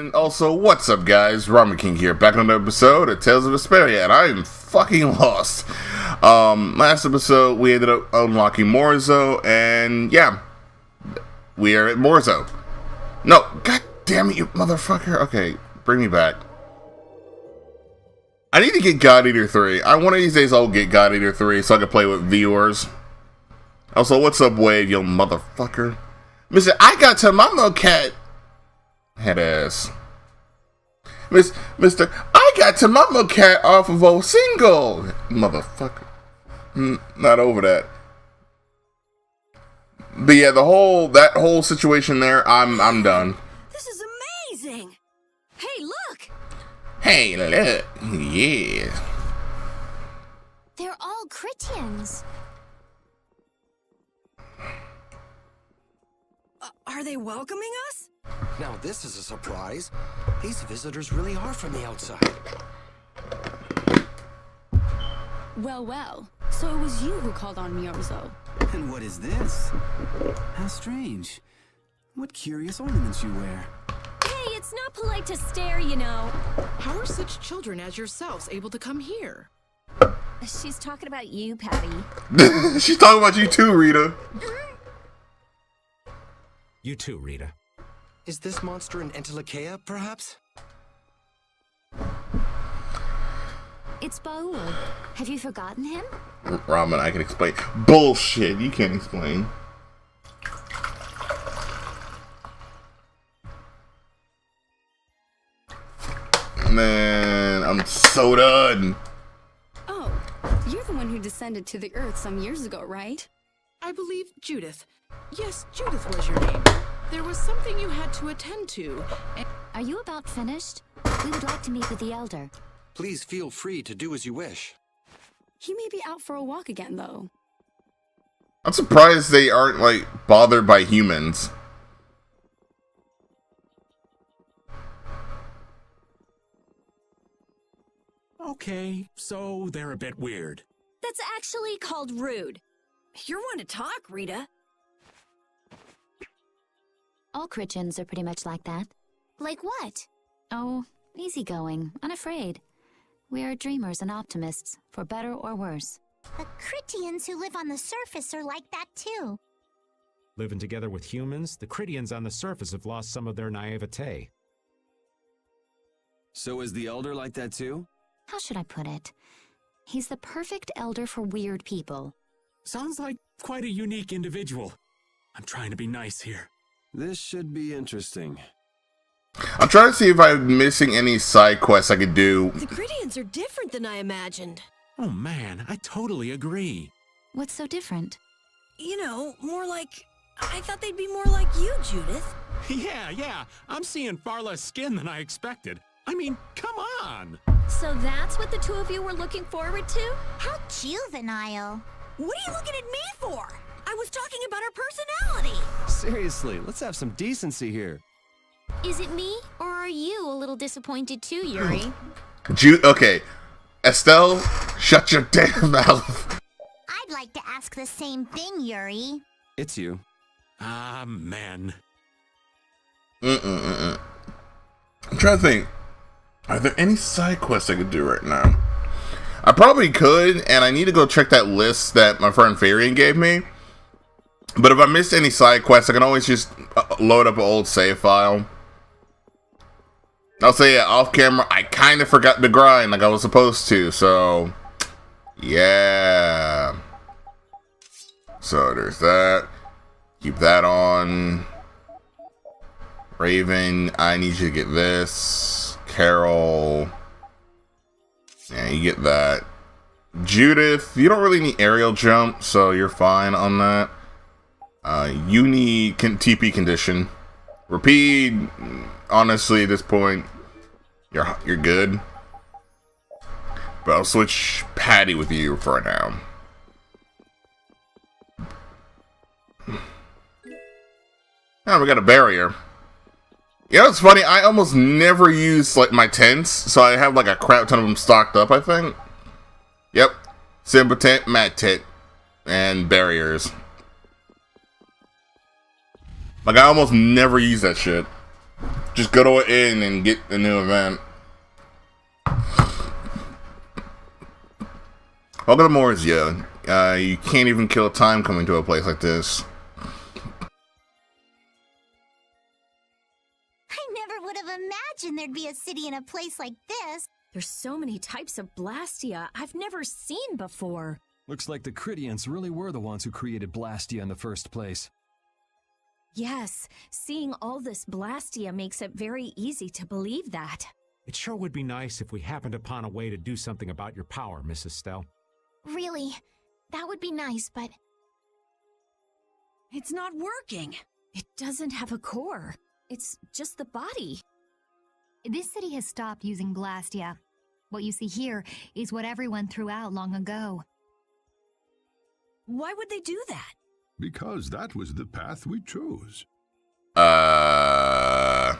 And also, what's up guys, Ramen King here, back on another episode of Tales of Vesperia, and I am fucking lost. Last episode, we ended up unlocking Morzo, and yeah, we are at Morzo. No, god damn it, you motherfucker. Okay, bring me back. I need to get God Eater 3. One of these days I'll get God Eater 3 so I can play with viewers. Also, what's up, Wade, you motherfucker? Mister, I got to Mamo Cat. Head ass. Mister, I got to Mamo Cat off of old single. Motherfucker. Not over that. But yeah, that whole situation there, I'm done. This is amazing. Hey, look. Hey, look. Yeah. They're all Critians. Are they welcoming us? Now this is a surprise. These visitors really are from the outside. Well, well. So it was you who called on Morzo. And what is this? How strange. What curious ornaments you wear. Hey, it's not polite to stare, you know. How are such children as yourselves able to come here? She's talking about you, Patty. She's talking about you too, Rita. You too, Rita. Is this monster an Entelekea, perhaps? It's Baul. Have you forgotten him? Ramen, I can explain. Bullshit, you can't explain. Man, I'm so done. Oh, you're the one who descended to the earth some years ago, right? I believe Judith. Yes, Judith was your name. There was something you had to attend to. Are you about finished? We would like to meet with the Elder. Please feel free to do as you wish. He may be out for a walk again, though. I'm surprised they aren't, like, bothered by humans. Okay, so they're a bit weird. That's actually called rude. You're one to talk, Rita. All Critians are pretty much like that. Like what? Oh, easygoing, unafraid. We are dreamers and optimists, for better or worse. The Critians who live on the surface are like that too. Living together with humans, the Critians on the surface have lost some of their naivete. So is the Elder like that too? How should I put it? He's the perfect elder for weird people. Sounds like quite a unique individual. I'm trying to be nice here. This should be interesting. I'm trying to see if I'm missing any side quests I could do. The Critians are different than I imagined. Oh man, I totally agree. What's so different? You know, more like... I thought they'd be more like you, Judith. Yeah, I'm seeing far less skin than I expected. I mean, come on! So that's what the two of you were looking forward to? How juvenile. What are you looking at me for? I was talking about her personality. Seriously, let's have some decency here. Is it me, or are you a little disappointed too, Yuri? Okay. Estelle, shut your damn mouth. I'd like to ask the same thing, Yuri. It's you. Ah, man. I'm trying to think. Are there any side quests I could do right now? I probably could, and I need to go check that list that my friend Farian gave me. But if I missed any side quests, I can always just load up an old save file. I'll say, yeah, off camera, I kind of forgot to grind like I was supposed to, so... yeah. So there's that. Keep that on. Raven, I need you to get this. Carol. Yeah, you get that. Judith, you don't really need aerial jump, so you're fine on that. You need TP condition. Repeat, honestly, at this point, you're good. But I'll switch Patty with you for now. Oh, we got a barrier. You know, it's funny, I almost never use, like, my tents, so I have, like, a crap ton of them stocked up, I think. Yep. Simple tent, mat tent, and barriers. Like, I almost never use that shit. Just go to an inn and get the new event. Welcome to Morzia. You can't even kill time coming to a place like this. I never would have imagined there'd be a city in a place like this. There's so many types of Blastia I've never seen before. Looks like the Critians really were the ones who created Blastia in the first place. Yes, seeing all this Blastia makes it very easy to believe that. It sure would be nice if we happened upon a way to do something about your power, Mrs. Stell. Really, that would be nice, but... It's not working. It doesn't have a core. It's just the body. This city has stopped using Blastia. What you see here is what everyone threw out long ago. Why would they do that? Because that was the path we chose. I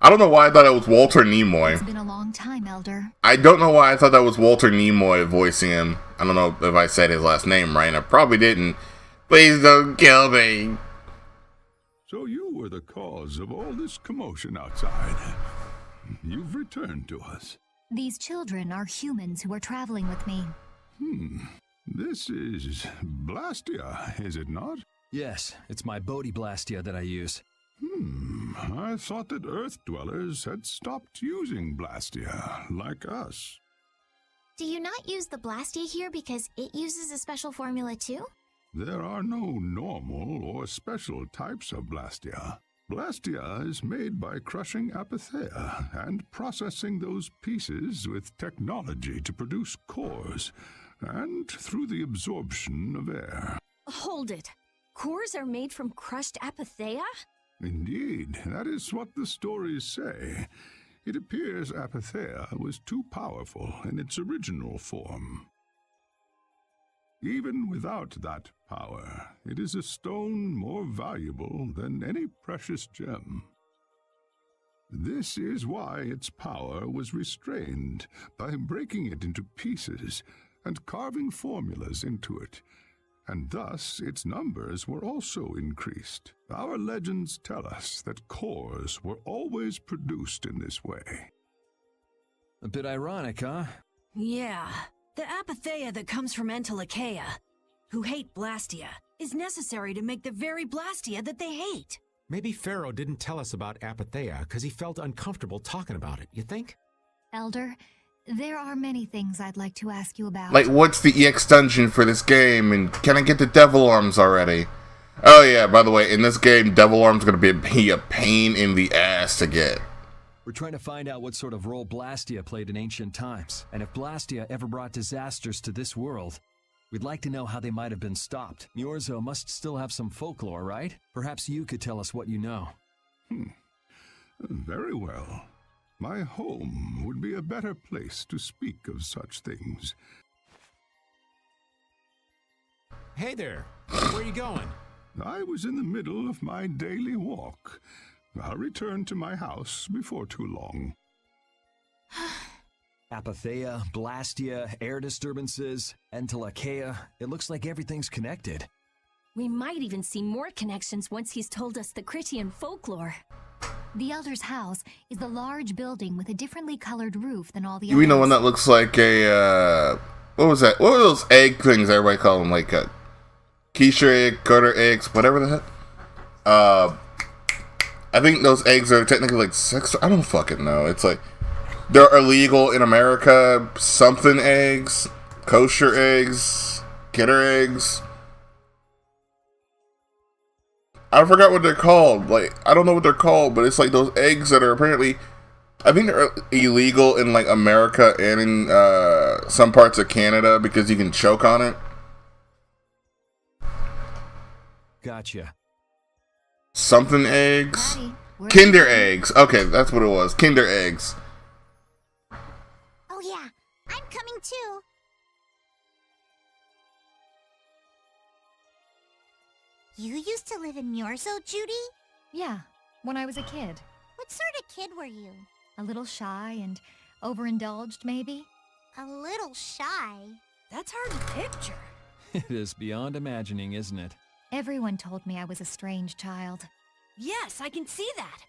don't know why I thought it was Walter Nimoy. It's been a long time, Elder. I don't know why I thought that was Walter Nimoy voicing him. I don't know if I said his last name right. I probably didn't. Please don't kill me. So you were the cause of all this commotion outside. You've returned to us. These children are humans who are traveling with me. This is Blastia, is it not? Yes, it's my Bodhi Blastia that I use. I thought that Earth dwellers had stopped using Blastia, like us. Do you not use the Blastia here because it uses a special formula too? There are no normal or special types of Blastia. Blastia is made by crushing Apatheia and processing those pieces with technology to produce cores, and through the absorption of air. Hold it. Cores are made from crushed Apatheia? Indeed, that is what the stories say. It appears Apatheia was too powerful in its original form. Even without that power, it is a stone more valuable than any precious gem. This is why its power was restrained by breaking it into pieces and carving formulas into it, and thus its numbers were also increased. Our legends tell us that cores were always produced in this way. A bit ironic, huh? Yeah. The Apatheia that comes from Entelikeia, who hate Blastia, is necessary to make the very Blastia that they hate. Maybe Pharaoh didn't tell us about Apatheia because he felt uncomfortable talking about it, you think? Elder, there are many things I'd like to ask you about. Like, what's the EX dungeon for this game? And can I get the Devil Arms already? Oh yeah, by the way, in this game, Devil Arms going to be a pain in the ass to get. We're trying to find out what sort of role Blastia played in ancient times, and if Blastia ever brought disasters to this world. We'd like to know how they might have been stopped. Myorzo must still have some folklore, right? Perhaps you could tell us what you know. Very well. My home would be a better place to speak of such things. Hey there, where are you going? I was in the middle of my daily walk. I'll return to my house before too long. Apatheia, Blastia, air disturbances, Entelikeia. It looks like everything's connected. We might even see more connections once he's told us the Critian folklore. The Elder's house is the large building with a differently colored roof than all the You know others. one that looks like a, what was that? What were those egg things everybody call them? Like a quiche egg, Carter eggs, whatever the heck? I think those eggs are technically like sex. I don't fucking know. It's like, they're illegal in America. Something eggs, kosher eggs, kidder eggs. I forgot what they're called. Like, I don't know what they're called, but it's like those eggs that are apparently, I think they're illegal in like America and in some parts of Canada because you can choke on it. Gotcha. Something eggs? Daddy, Kinder eggs. Okay, that's what it was. Kinder eggs. Oh yeah, I'm coming too. You used to live in Myorzo, Judy? Yeah, when I was a kid. What sort of kid were you? A little shy and overindulged, maybe? A little shy. That's hard to picture. It is beyond imagining, isn't it? Everyone told me I was a strange child. Yes, I can see that.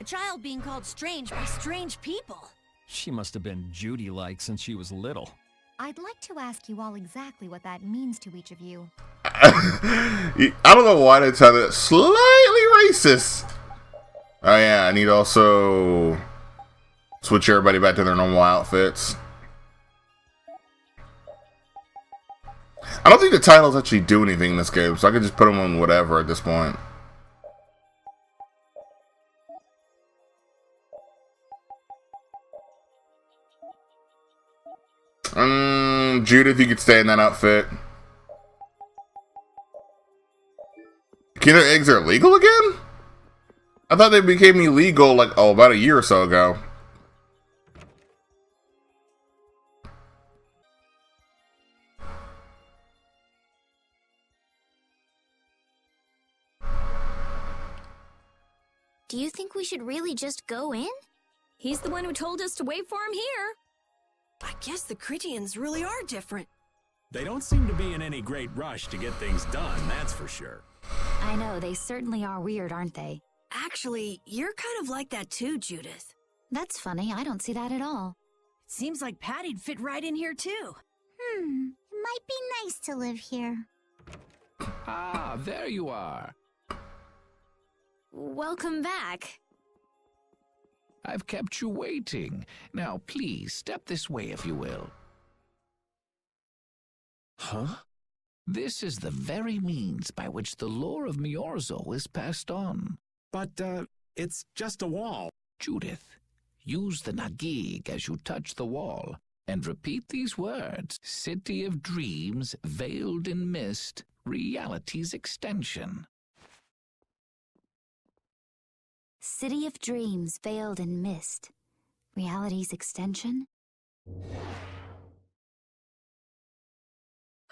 A child being called strange by strange people. She must have been Judy-like since she was little. I'd like to ask you all exactly what that means to each of you. I don't know why they sounded that slightly racist. Oh yeah, I need to also switch everybody back to their normal outfits. I don't think the titles actually do anything in this game, so I can just put them on whatever at this point. Judith, you could stay in that outfit. Kinder eggs are illegal again? I thought they became illegal like, about a year or so ago. Do you think we should really just go in? He's the one who told us to wait for him here. I guess the Critians really are different. They don't seem to be in any great rush to get things done, that's for sure. I know, they certainly are weird, aren't they? Actually, you're kind of like that too, Judith. That's funny, I don't see that at all. Seems like Patty'd fit right in here too. It might be nice to live here. Ah, there you are. Welcome back. I've kept you waiting. Now, please, step this way if you will. Huh? This is the very means by which the lore of Miorzo is passed on. But, it's just a wall. Judith, use the Nagig as you touch the wall, and repeat these words. City of dreams, veiled in mist, reality's extension. City of dreams veiled in mist. Reality's extension?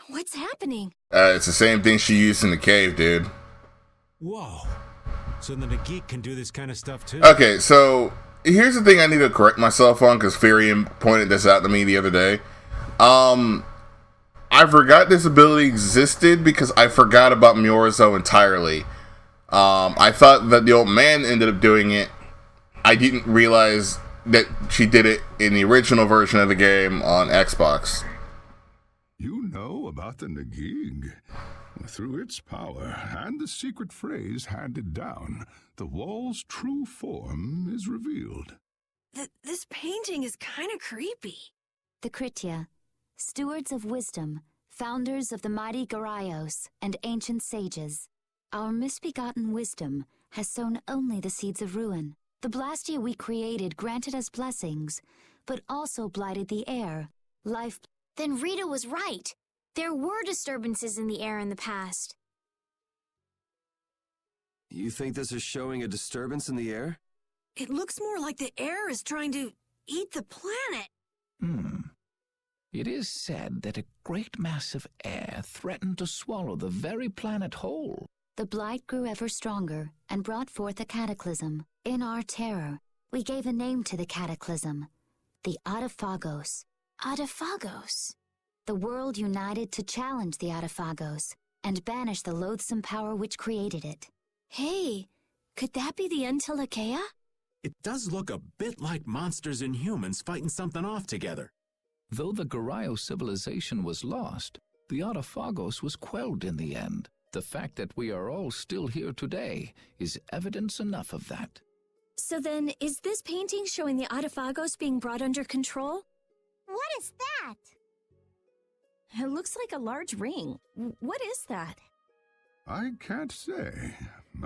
What's happening? It's the same thing she used in the cave, dude. Whoa. So the Nagik can do this kind of stuff too? Okay, so here's the thing I need to correct myself on, because Firium pointed this out to me the other day. I forgot this ability existed because I forgot about Miorzo entirely. I thought that the old man ended up doing it. I didn't realize that she did it in the original version of the game on Xbox. You know about the Nagig. Through its power and the secret phrase handed down, the wall's true form is revealed. This painting is kind of creepy. The Kritia, stewards of wisdom, founders of the mighty Garaios and ancient sages. Our misbegotten wisdom has sown only the seeds of ruin. The Blastia we created granted us blessings, but also blighted the air, life. Then Rita was right. There were disturbances in the air in the past. You think this is showing a disturbance in the air? It looks more like the air is trying to eat the planet. It is said that a great mass of air threatened to swallow the very planet whole. The blight grew ever stronger and brought forth a cataclysm. In our terror, we gave a name to the cataclysm, the Autophagos. Autophagos? The world united to challenge the Autophagos and banish the loathsome power which created it. Hey, could that be the Entelekea? It does look a bit like monsters and humans fighting something off together. Though the Garayo civilization was lost, the Autophagos was quelled in the end. The fact that we are all still here today is evidence enough of that. So then, is this painting showing the Autophagos being brought under control? What is that? It looks like a large ring. What is that? I can't say.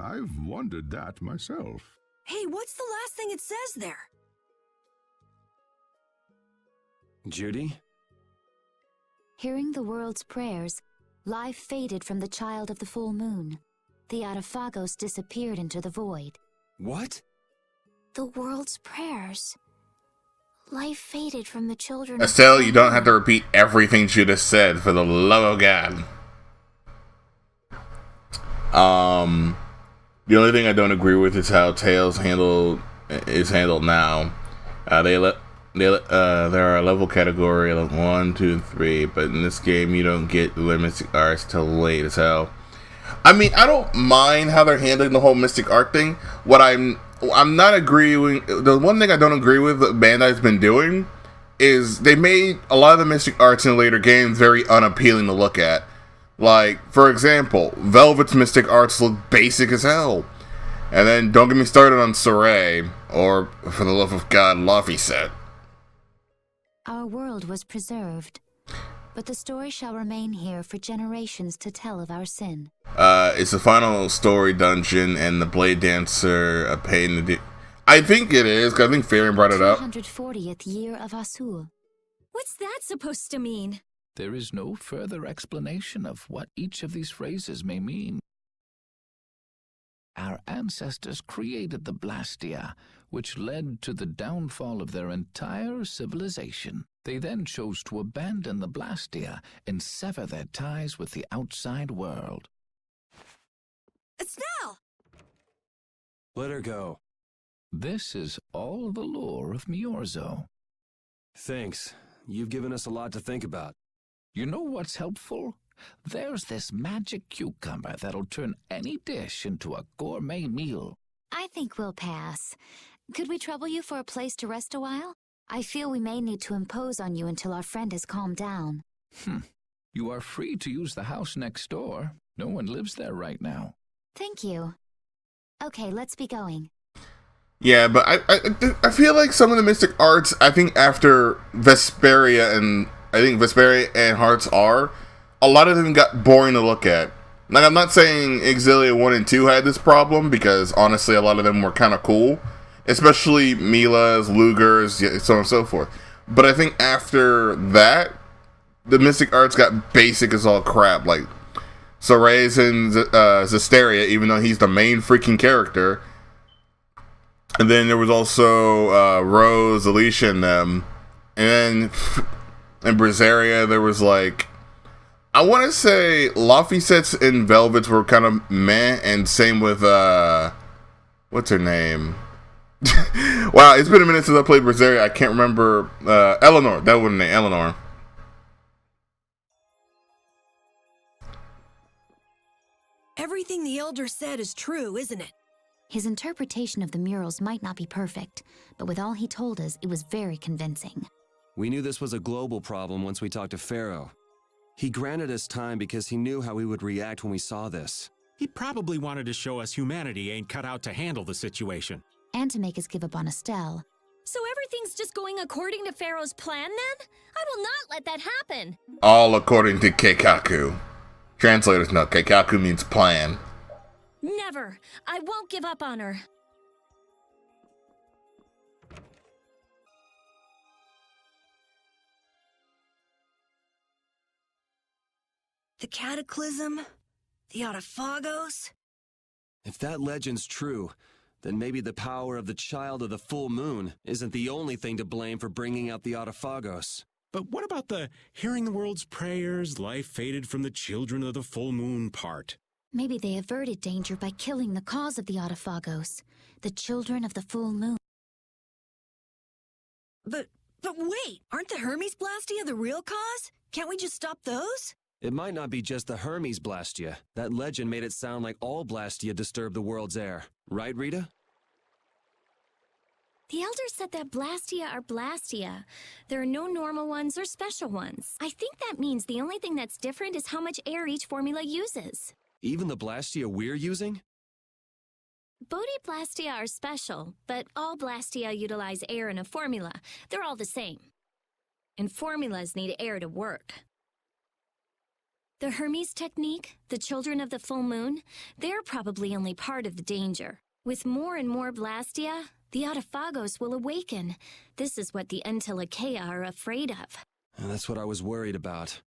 I've wondered that myself. Hey, what's the last thing it says there? Judy? Hearing the world's prayers, life faded from the child of the full moon. The Autophagos disappeared into the void. What? The world's prayers. Life faded from the children. Estelle, you don't have to repeat everything Judith said, for the love of God. The only thing I don't agree with is how Tails is handled now. There are level category like 1, 2, and 3, but in this game you don't get the mystic arts till late as hell. I mean, I don't mind how they're handling the whole mystic art thing. What I'm I'm not agreeing. The one thing I don't agree with that Bandai's been doing is they made a lot of the mystic arts in later games very unappealing to look at. Like, for example, Velvet's mystic arts look basic as hell. And then don't get me started on Saray, or, for the love of God, Luffy set. Our world was preserved, but the story shall remain here for generations to tell of our sin. It's the final story dungeon, and the Blade Dancer a pain to do. I think it is, because I think Farian brought it up. 240th year of Asul. What's that supposed to mean? There is no further explanation of what each of these phrases may mean. Our ancestors created the Blastia, which led to the downfall of their entire civilization. They then chose to abandon the Blastia and sever their ties with the outside world. Estelle! Let her go. This is all the lore of Miorzo. Thanks. You've given us a lot to think about. You know what's helpful? There's this magic cucumber that'll turn any dish into a gourmet meal. I think we'll pass. Could we trouble you for a place to rest a while? I feel we may need to impose on you until our friend has calmed down. You are free to use the house next door. No one lives there right now. Thank you. Okay, let's be going. Yeah, but I feel like some of the mystic arts, I think after Vesperia and Hearts are, a lot of them got boring to look at. Like, I'm not saying Exilia 1 and 2 had this problem, because honestly a lot of them were kind of cool. Especially Mila's, Luger's, so on and so forth. But I think after that, the mystic arts got basic as all crap. Like, Soray's and Zestiria, even though he's the main freaking character. And then there was also Rose, Alicia, and them. And then in Brazeria, there was like, I want to say Luffy sets and Velvets were kind of meh, and same with, what's her name? Wow, it's been a minute since I played Brazeria. I can't remember, Eleanor, that wasn't name, Eleanor. Everything the Elder said is true, isn't it? His interpretation of the murals might not be perfect, but with all he told us, it was very convincing. We knew this was a global problem once we talked to Pharaoh. He granted us time because he knew how we would react when we saw this. He probably wanted to show us humanity ain't cut out to handle the situation. And to make us give up on Estelle. So everything's just going according to Pharaoh's plan then? I will not let that happen. All according to Keikaku. Translators know Keikaku means plan. Never. I won't give up on her. The Cataclysm? The Autophagos? If that legend's true, then maybe the power of the Child of the Full Moon isn't the only thing to blame for bringing out the Autophagos. But what about the hearing the world's prayers, life faded from the children of the full moon part? Maybe they averted danger by killing the cause of the Autophagos, the children of the full moon. But wait, aren't the Hermes Blastia the real cause? Can't we just stop those? It might not be just the Hermes Blastia. That legend made it sound like all Blastia disturb the world's air. Right, Rita? The Elder said that Blastia are Blastia. There are no normal ones or special ones. I think that means the only thing that's different is how much air each formula uses. Even the Blastia we're using? Bodhi Blastia are special, but all Blastia utilize air in a formula. They're all the same. And formulas need air to work. The Hermes technique, the children of the full moon, they're probably only part of the danger. With more and more Blastia, the Autophagos will awaken. This is what the Entelekea are afraid of. And that's what I was worried about.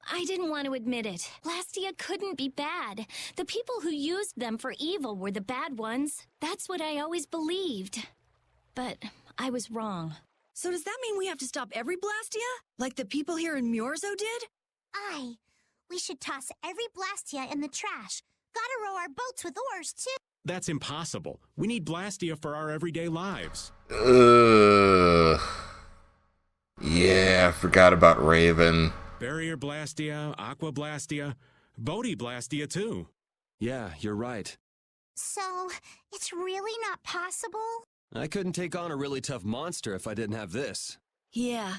I didn't want to admit it. Blastia couldn't be bad. The people who used them for evil were the bad ones. That's what I always believed. But I was wrong. So does that mean we have to stop every Blastia? Like the people here in Miorzo did? Aye. We should toss every Blastia in the trash. Gotta row our boats with oars, too. That's impossible. We need Blastia for our everyday lives. Yeah, I forgot about Raven. Barrier Blastia, Aqua Blastia, Bodhi Blastia too. Yeah, you're right. So, it's really not possible? I couldn't take on a really tough monster if I didn't have this. Yeah.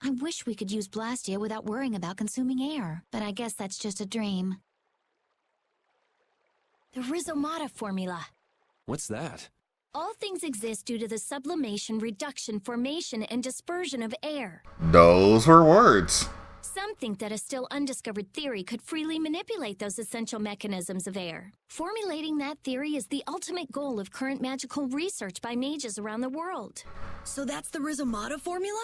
I wish we could use Blastia without worrying about consuming air, but I guess that's just a dream. The Rhizomata formula. What's that? All things exist due to the sublimation, reduction, formation, and dispersion of air. Those were words. Some think that a still undiscovered theory could freely manipulate those essential mechanisms of air. Formulating that theory is the ultimate goal of current magical research by mages around the world. So that's the Rhizomata formula?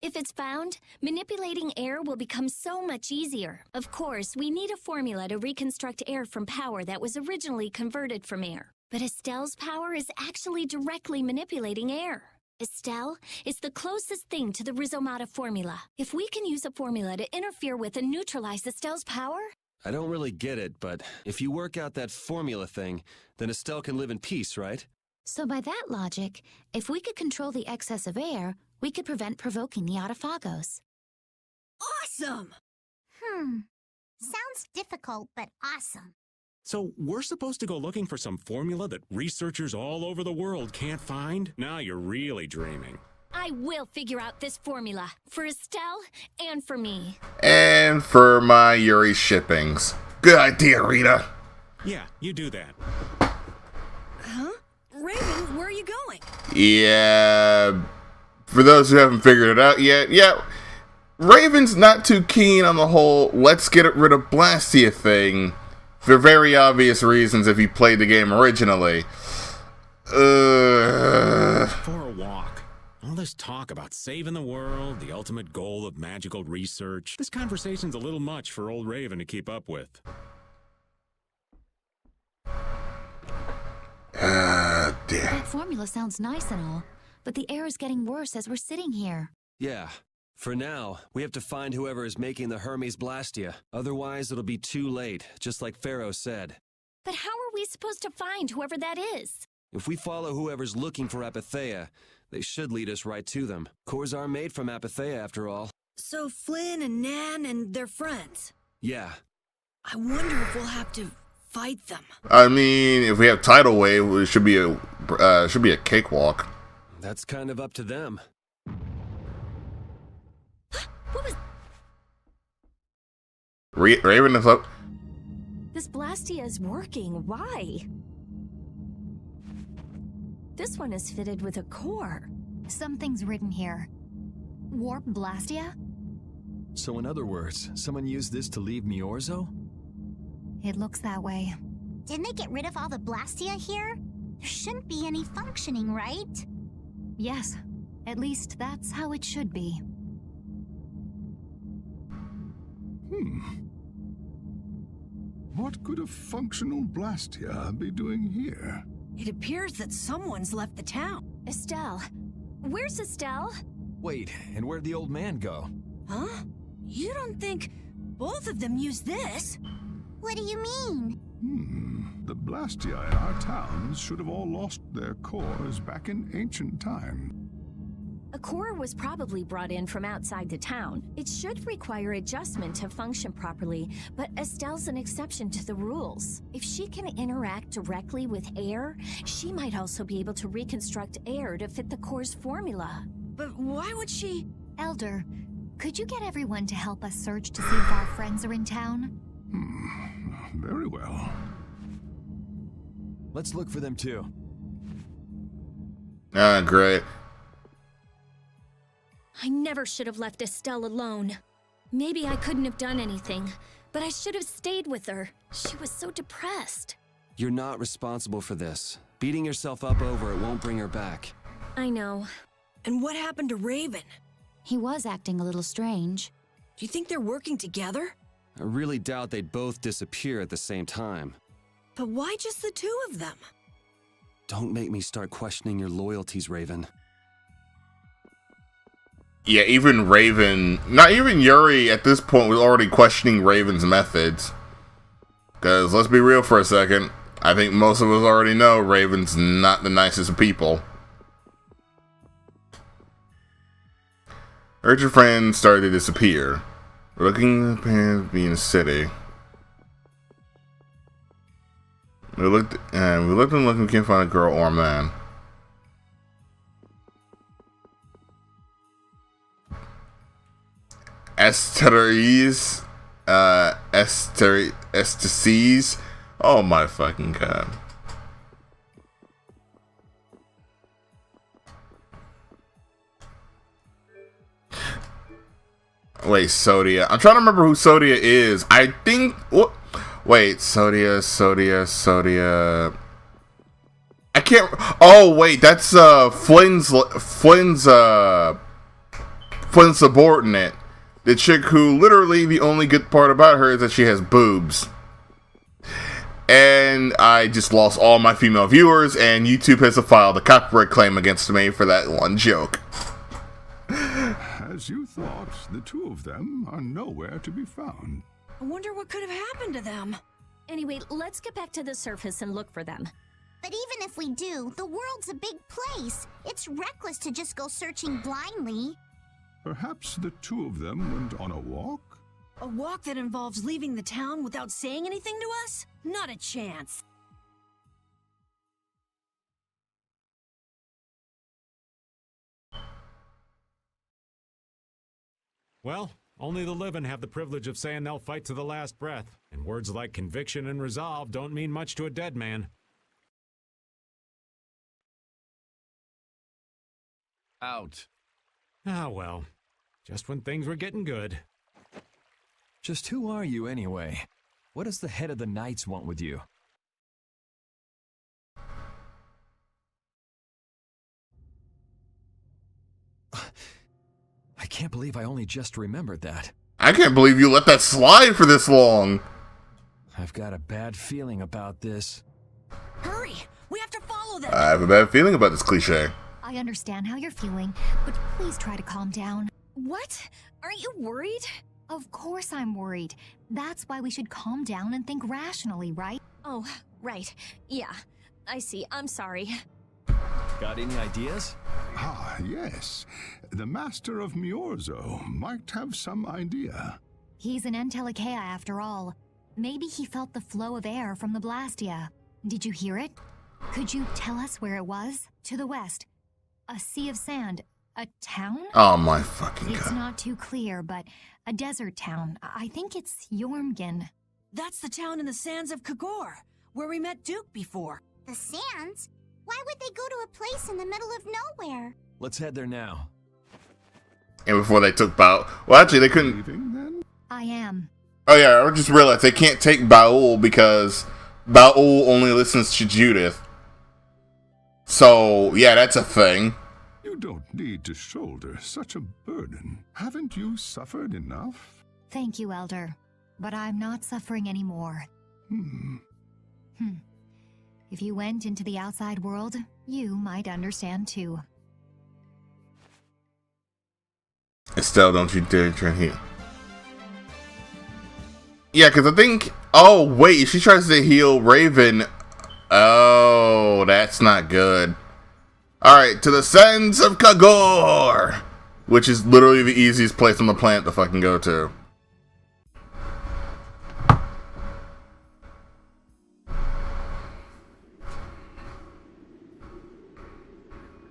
If it's found, manipulating air will become so much easier. Of course, we need a formula to reconstruct air from power that was originally converted from air. But Estelle's power is actually directly manipulating air. Estelle is the closest thing to the Rhizomata formula. If we can use a formula to interfere with and neutralize Estelle's power... I don't really get it, but if you work out that formula thing, then Estelle can live in peace, right? So by that logic, if we could control the excess of air, we could prevent provoking the Autophagos. Awesome! Sounds difficult, but awesome. So we're supposed to go looking for some formula that researchers all over the world can't find? Now you're really dreaming. I will figure out this formula for Estelle and for me. And for my Yuri shippings. Good idea, Rita. Yeah, you do that. Huh? Raven, where are you going? Yeah, for those who haven't figured it out yet, yeah, Raven's not too keen on the whole let's get rid of Blastia thing. For very obvious reasons if you played the game originally. For a walk. All this talk about saving the world, the ultimate goal of magical research. This conversation's a little much for old Raven to keep up with. Dear. That formula sounds nice and all, but the air is getting worse as we're sitting here. Yeah. For now, we have to find whoever is making the Hermes Blastia. Otherwise, it'll be too late, just like Pharaoh said. But how are we supposed to find whoever that is? If we follow whoever's looking for Apatheia, they should lead us right to them. Cores are made from Apatheia, after all. So Flynn and Nan and their friends. Yeah. I wonder if we'll have to fight them. I mean, if we have tidal wave, it should be a cakewalk. That's kind of up to them. What was... Raven is up. This Blastia is working. Why? This one is fitted with a core. Something's written here. Warp Blastia? So in other words, someone used this to leave Miorzo? It looks that way. Didn't they get rid of all the Blastia here? There shouldn't be any functioning, right? Yes. At least that's how it should be. What could a functional Blastia be doing here? It appears that someone's left the town. Estelle. Where's Estelle? Wait, and where'd the old man go? Huh? You don't think both of them used this? What do you mean? The Blastia in our towns should have all lost their cores back in ancient times. A core was probably brought in from outside the town. It should require adjustment to function properly, but Estelle's an exception to the rules. If she can interact directly with air, she might also be able to reconstruct air to fit the core's formula. But why would she... Elder, could you get everyone to help us search to see if our friends are in town? Very well. Let's look for them too. Great. I never should have left Estelle alone. Maybe I couldn't have done anything, but I should have stayed with her. She was so depressed. You're not responsible for this. Beating yourself up over it won't bring her back. I know. And what happened to Raven? He was acting a little strange. Do you think they're working together? I really doubt they'd both disappear at the same time. But why just the two of them? Don't make me start questioning your loyalties, Raven. Yeah, even Raven, not even Yuri at this point was already questioning Raven's methods. Because let's be real for a second, I think most of us already know Raven's not the nicest of people. Urgent friends started to disappear. We're looking to be in the city. We looked and looked. We can't find a girl or a man. Esteries, Estices. Oh my fucking god. Wait, Sodia. I'm trying to remember who Sodia is. I think. What? Wait, Sodia. I can't. Oh wait, that's Flynn's subordinate. The chick who literally the only good part about her is that she has boobs. And I just lost all my female viewers, and YouTube has filed a copyright claim against me for that one joke. As you thought, the two of them are nowhere to be found. I wonder what could have happened to them. Anyway, let's get back to the surface and look for them. But even if we do, the world's a big place. It's reckless to just go searching blindly. Perhaps the two of them went on a walk? A walk that involves leaving the town without saying anything to us? Not a chance. Well, only the living have the privilege of saying they'll fight to the last breath, and words like conviction and resolve don't mean much to a dead man. Out. Ah, well. Just when things were getting good. Just who are you anyway? What does the head of the Knights want with you? I can't believe I only just remembered that. I can't believe you let that slide for this long. I've got a bad feeling about this. Hurry! We have to follow them! I have a bad feeling about this cliche. I understand how you're feeling, but please try to calm down. What? Aren't you worried? Of course I'm worried. That's why we should calm down and think rationally, right? Oh, right. Yeah. I see. I'm sorry. Got any ideas? Ah, yes. The Master of Miorzo might have some idea. He's an Entelekea after all. Maybe he felt the flow of air from the Blastia. Did you hear it? Could you tell us where it was? To the west. A sea of sand. A town? Oh my fucking god. It's not too clear, but a desert town. I think it's Jormgen. That's the town in the sands of Kagor, where we met Duke before. The sands? Why would they go to a place in the middle of nowhere? Let's head there now. And before they took Baul, well, actually they couldn't. Leaving then? I am. Oh yeah, I just realized they can't take Baul because Baul only listens to Judith. So yeah, that's a thing. You don't need to shoulder such a burden. Haven't you suffered enough? Thank you, Elder. But I'm not suffering anymore. If you went into the outside world, you might understand too. Estelle, don't you dare turn here. Yeah, because I think... Oh, wait, she tries to heal Raven. Oh, that's not good. Alright, to the sands of Kagor! Which is literally the easiest place on the planet to fucking go to.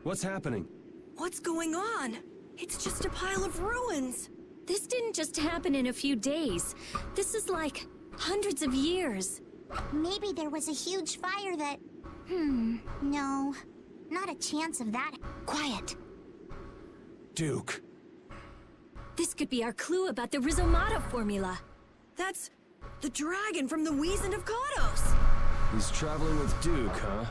What's happening? What's going on? It's just a pile of ruins. This didn't just happen in a few days. This is like hundreds of years. Maybe there was a huge fire that... no. Not a chance of that. Quiet. Duke. This could be our clue about the Rizomata formula. That's the dragon from the Weasand of Kodos. He's traveling with Duke, huh?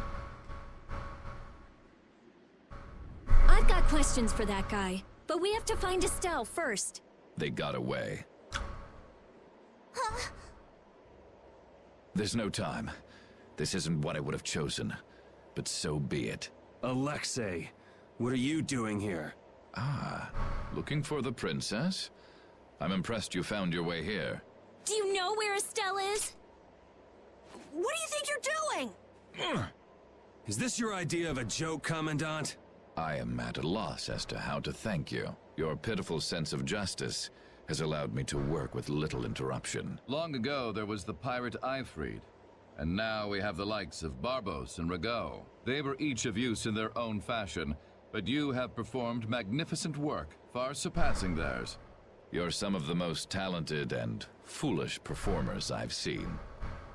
I've got questions for that guy, but we have to find Estelle first. They got away. There's no time. This isn't what I would have chosen, but so be it. Alexei, what are you doing here? Ah, looking for the princess? I'm impressed you found your way here. Do you know where Estelle is? What do you think you're doing? Is this your idea of a joke, Commandant? I am at a loss as to how to thank you. Your pitiful sense of justice has allowed me to work with little interruption. Long ago, there was the pirate Eifried. And now we have the likes of Barbos and Rago. They were each of use in their own fashion, but you have performed magnificent work, far surpassing theirs. You're some of the most talented and foolish performers I've seen.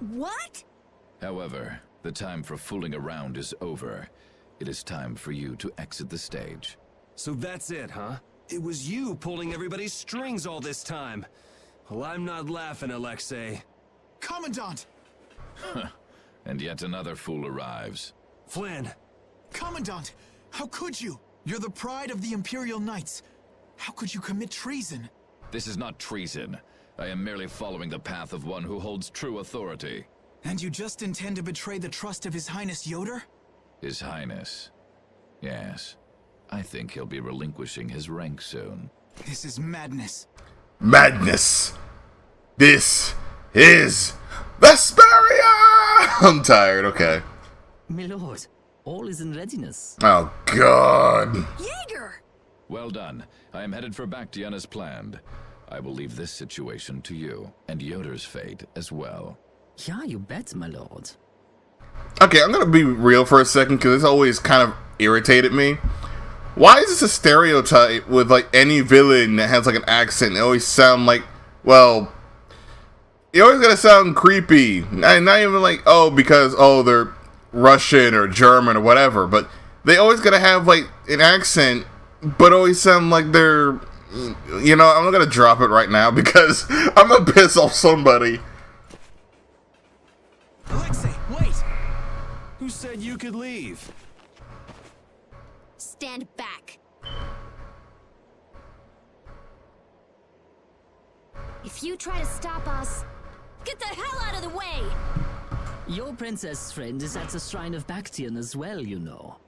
What? However, the time for fooling around is over. It is time for you to exit the stage. So that's it, huh? It was you pulling everybody's strings all this time. Well, I'm not laughing, Alexei. Commandant! And yet another fool arrives. Flynn! Commandant! How could you? You're the pride of the Imperial Knights. How could you commit treason? This is not treason. I am merely following the path of one who holds true authority. And you just intend to betray the trust of His Highness Yoder? His Highness. Yes. I think he'll be relinquishing his rank soon. This is madness. Madness! This is Vesperia! I'm tired, okay. My lord, all is in readiness. Oh, God. Jaeger! Well done. I am headed for Bactian as planned. I will leave this situation to you, and Yoder's fate as well. Yeah, you bet, my lord. Okay, I'm gonna be real for a second, because this always kind of irritated me. Why is this a stereotype with, like, any villain that has, like, an accent? They always sound like, well, you always gotta sound creepy. Not even like, oh, because, oh, they're Russian or German or whatever, but they always gotta have, like, an accent, but always sound like they're, you know, I'm not gonna drop it right now because I'm gonna piss off somebody. Alexei, wait! Who said you could leave? Stand back. If you try to stop us... Get the hell out of the way! Your princess friend is at the Shrine of Bactian as well, you know.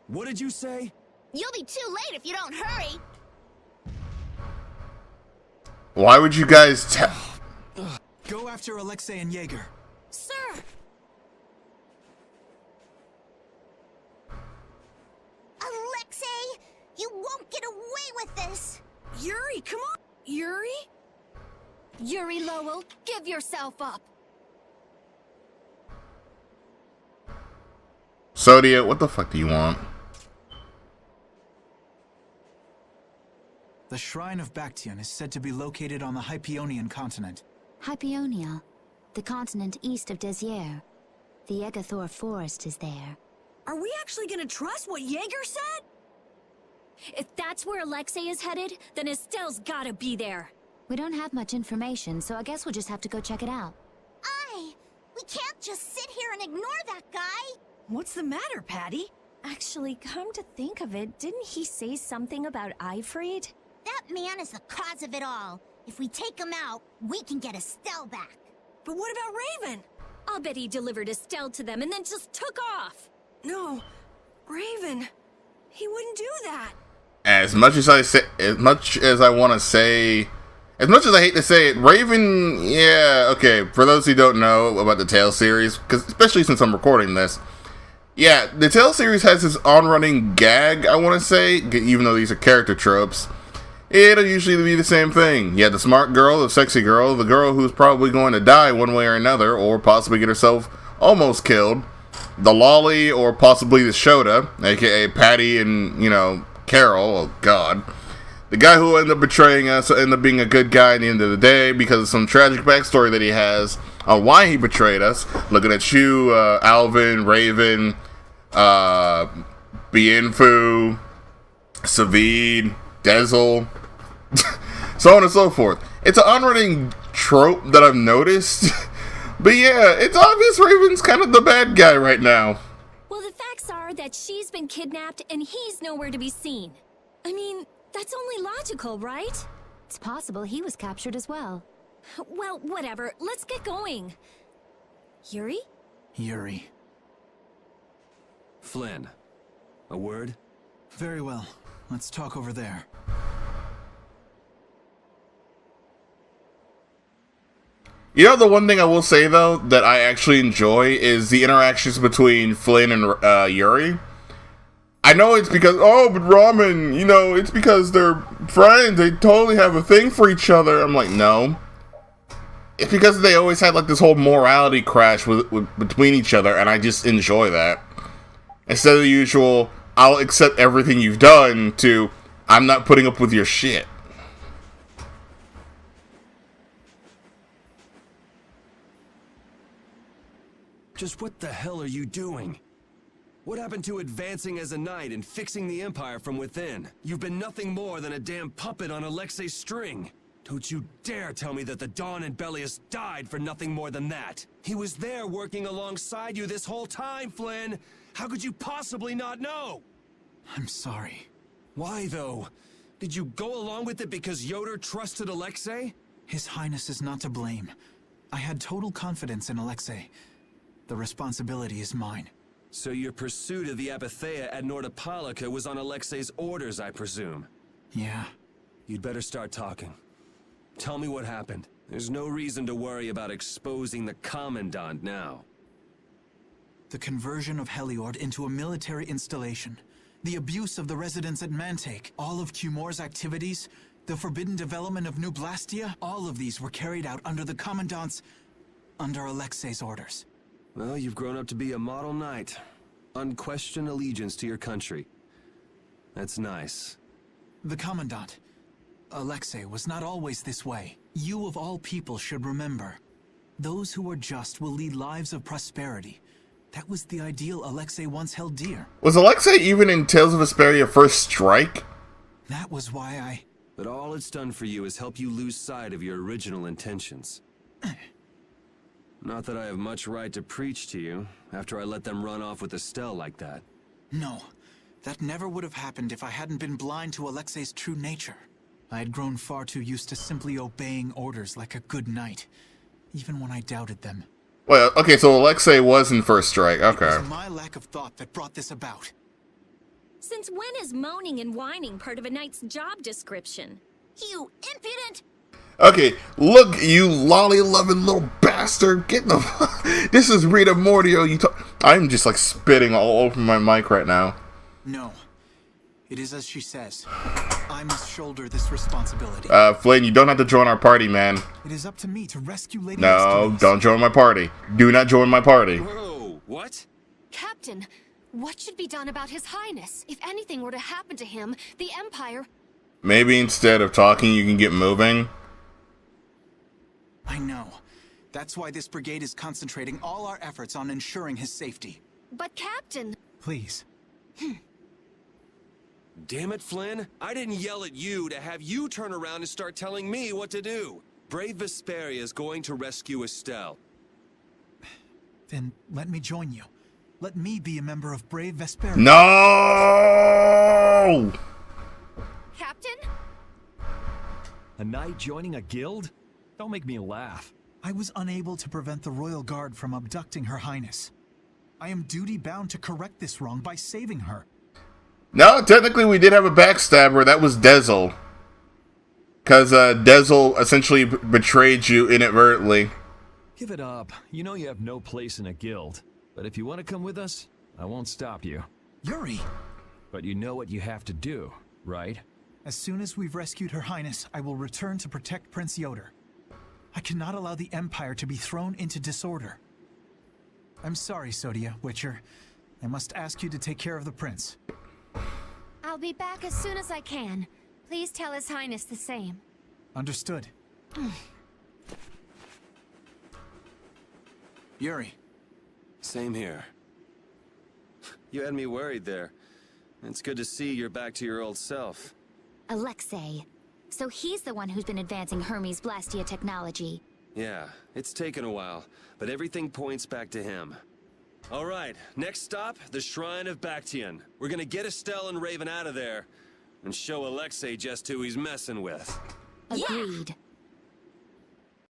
What did you say? You'll be too late if you don't hurry. Why would you guys tell? Go after Alexei and Jaeger. Sir! Alexei, you won't get away with this. Yuri, come on! Yuri? Yuri Lowell, give yourself up! Sodia, what the fuck do you want? The Shrine of Bactian is said to be located on the Hypeonian continent. Hypeonia, the continent east of Desier. The Egathor forest is there. Are we actually gonna trust what Jaeger said? If that's where Alexei is headed, then Estelle's gotta be there. We don't have much information, so I guess we'll just have to go check it out. We can't just sit here and ignore that guy. What's the matter, Patty? Actually, come to think of it, didn't he say something about Eifried? That man is the cause of it all. If we take him out, we can get Estelle back. But what about Raven? I'll bet he delivered Estelle to them and then just took off. No, Raven. He wouldn't do that. As much as I want to say, as much as I hate to say it, Raven, yeah, okay, for those who don't know about the Tales series, because especially since I'm recording this, yeah, the Tales series has this on-running gag, I want to say, even though these are character tropes. It'll usually be the same thing. You have the smart girl, the sexy girl, the girl who's probably going to die one way or another, or possibly get herself almost killed, the lolly, or possibly the Shota, aka Patty and, you know, Carol, oh god. The guy who ended up betraying us ended up being a good guy at the end of the day because of some tragic backstory that he has on why he betrayed us. Looking at you, Alvin, Raven, Bienfu, Savid, Dezel, so on and so forth. It's an unrunning trope that I've noticed. But yeah, it's obvious Raven's kind of the bad guy right now. Well, the facts are that she's been kidnapped and he's nowhere to be seen. I mean, that's only logical, right? It's possible he was captured as well. Well, whatever. Let's get going. Yuri? Yuri. Flynn. A word? Very well. Let's talk over there. You know, the one thing I will say, though, that I actually enjoy is the interactions between Flynn and Yuri. I know it's because, oh, but Ramen, you know, it's because they're friends. They totally have a thing for each other. I'm like, no. It's because they always had like this whole morality crash between each other, and I just enjoy that. Instead of the usual, I'll accept everything you've done, to, I'm not putting up with your shit. Just what the hell are you doing? What happened to advancing as a knight and fixing the Empire from within? You've been nothing more than a damn puppet on Alexei's string. Don't you dare tell me that the Dawn and Bellius died for nothing more than that. He was there working alongside you this whole time, Flynn. How could you possibly not know? I'm sorry. Why, though? Did you go along with it because Yoder trusted Alexei? His Highness is not to blame. I had total confidence in Alexei. The responsibility is mine. So your pursuit of the Apatheia at Nordopolica was on Alexei's orders, I presume? Yeah. You'd better start talking. Tell me what happened. There's no reason to worry about exposing the Commandant now. The conversion of Heliord into a military installation, the abuse of the residents at Mantake, all of Cumor's activities, the forbidden development of New Blastia, all of these were carried out under the Commandant's... under Alexei's orders. Well, you've grown up to be a model knight. Unquestioned allegiance to your country. That's nice. The Commandant, Alexei, was not always this way. You of all people should remember. Those who are just will lead lives of prosperity. That was the ideal Alexei once held dear. Was Alexei even in Tales of Vesperia First Strike? That was why I... But all it's done for you is help you lose sight of your original intentions. Not that I have much right to preach to you, after I let them run off with Estelle like that. No, that never would have happened if I hadn't been blind to Alexei's true nature. I had grown far too used to simply obeying orders like a good knight, even when I doubted them. Well, okay, so Alexei was in First Strike, okay. It was my lack of thought that brought this about. Since when is moaning and whining part of a knight's job description? You impudent! Okay, look, you lolly-loving little bastard. Get the... This is Rita Mordio. I'm just, like, spitting all over my mic right now. No. It is as she says. I must shoulder this responsibility. Flynn, you don't have to join our party, man. It is up to me to rescue Lady No, don't join my party. Do not join my party. Whoa, what? Captain, what should be done about His Highness? If anything were to happen to him, the Empire... Maybe instead of talking, you can get moving. I know. That's why this brigade is concentrating all our efforts on ensuring his safety. But Captain... Please. Damn it, Flynn. I didn't yell at you to have you turn around and start telling me what to do. Brave Vesperia is going to rescue Estelle. Then let me join you. Let me be a member of Brave Vesperia. No! Captain? A knight joining a guild? Don't make me laugh. I was unable to prevent the Royal Guard from abducting Her Highness. I am duty-bound to correct this wrong by saving her. No, technically we did have a backstabber. That was Dezel. Because Dezel essentially betrayed you inadvertently. Give it up. You know you have no place in a guild. But if you want to come with us, I won't stop you. Yuri! But you know what you have to do, right? As soon as we've rescued Her Highness, I will return to protect Prince Yoder. I cannot allow the Empire to be thrown into disorder. I'm sorry, Sodia, Witcher. I must ask you to take care of the prince. I'll be back as soon as I can. Please tell His Highness the same. Understood. Yuri. Same here. You had me worried there. It's good to see you're back to your old self. Alexei. So he's the one who's been advancing Hermes Blastia technology. Yeah, it's taken a while, but everything points back to him. All right, next stop, the Shrine of Bactian. We're gonna get Estelle and Raven out of there, and show Alexei just who he's messing with. Agreed.